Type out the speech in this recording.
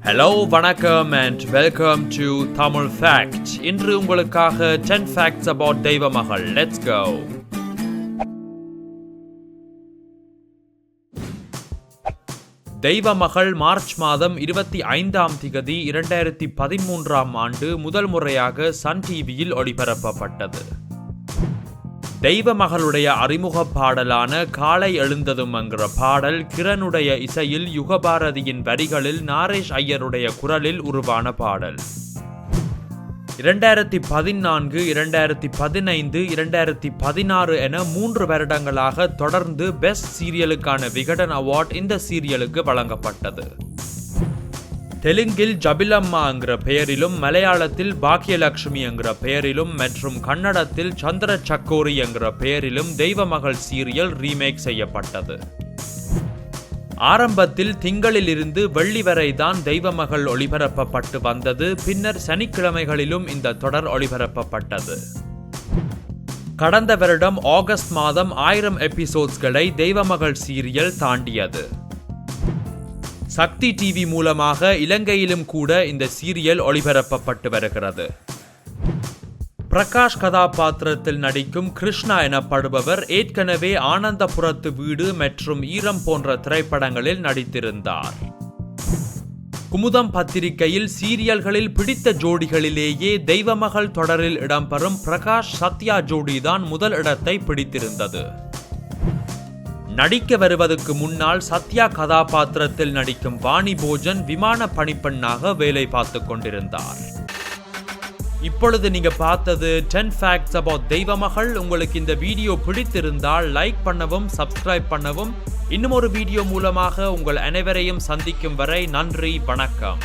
Hello, வணக்கம் and welcome to Tamil Fact. இன்று உங்களுக்காக 10 facts about தெய்வ மகள். Let's go. தெய்வ மகள் மார்ச் மாதம் 25ஆம் திகதி 2013ஆம் ஆண்டு முதல் முறையாக சன் டிவியில் ஒளிபரப்பப்பட்டது. தெய்வ மகளுடைய அறிமுக பாடலான காலை எழுந்ததும் என்கிற பாடல் கிரணுடைய இசையில் யுகபாரதியின் வரிகளில் நாரேஷ் ஐயருடைய குரலில் உருவான பாடல். 2014, 2015, 2016 என 3 வருடங்களாக தொடர்ந்து பெஸ்ட் சீரியலுக்கான விகடன் அவார்ட் இந்த சீரியலுக்கு வழங்கப்பட்டது. தெலுங்கில் ஜபிலம்மா என்கிற பெயரிலும், மலையாளத்தில் பாக்யலட்சுமி என்கிற பெயரிலும் மற்றும் கன்னடத்தில் சந்திர சக்கோரி என்கிற பெயரிலும் தெய்வ மகள் சீரியல் ரீமேக் செய்யப்பட்டது. ஆரம்பத்தில் திங்களில் இருந்து வெள்ளி வரை தான் தெய்வ மகள் ஒளிபரப்பப்பட்டு வந்தது. பின்னர் சனிக்கிழமைகளிலும் இந்த தொடர் ஒளிபரப்பப்பட்டது. கடந்த வருடம் ஆகஸ்ட் மாதம் 1000 எபிசோட்ஸ்களை தெய்வ மகள் சீரியல் தாண்டியது. சக்தி டிவி மூலமாக இலங்கையிலும் கூட இந்த சீரியல் ஒளிபரப்பப்பட்டு வருகிறது. பிரகாஷ் கதாபாத்திரத்தில் நடிக்கும் கிருஷ்ணா எனப்படுபவர் ஏற்கனவே ஆனந்தபுரத்து வீடு மற்றும் ஈரம் போன்ற திரைப்படங்களில் நடித்திருந்தார். குமுதம் பத்திரிகையில் சீரியல்களில் பிடித்த ஜோடிகளிலேயே தெய்வ மகள் தொடரில் இடம்பெறும் பிரகாஷ் சத்யா ஜோடிதான் முதல் இடத்தை பிடித்திருந்தது. நடிக்க வருவதற்கு முன்னால் சத்யா கதாபாத்திரத்தில் நடிக்கும் வாணி போஜன் விமான பணிப்பெண்ணாக வேலை பார்த்து கொண்டிருந்தார். இப்பொழுது நீங்க பார்த்தது 10 facts about தெய்வ மகள். உங்களுக்கு இந்த வீடியோ பிடித்திருந்தால் லைக் பண்ணவும், சப்ஸ்கிரைப் பண்ணவும். இன்னும் ஒரு வீடியோ மூலமாக உங்கள் அனைவரையும் சந்திக்கும் வரை நன்றி, வணக்கம்.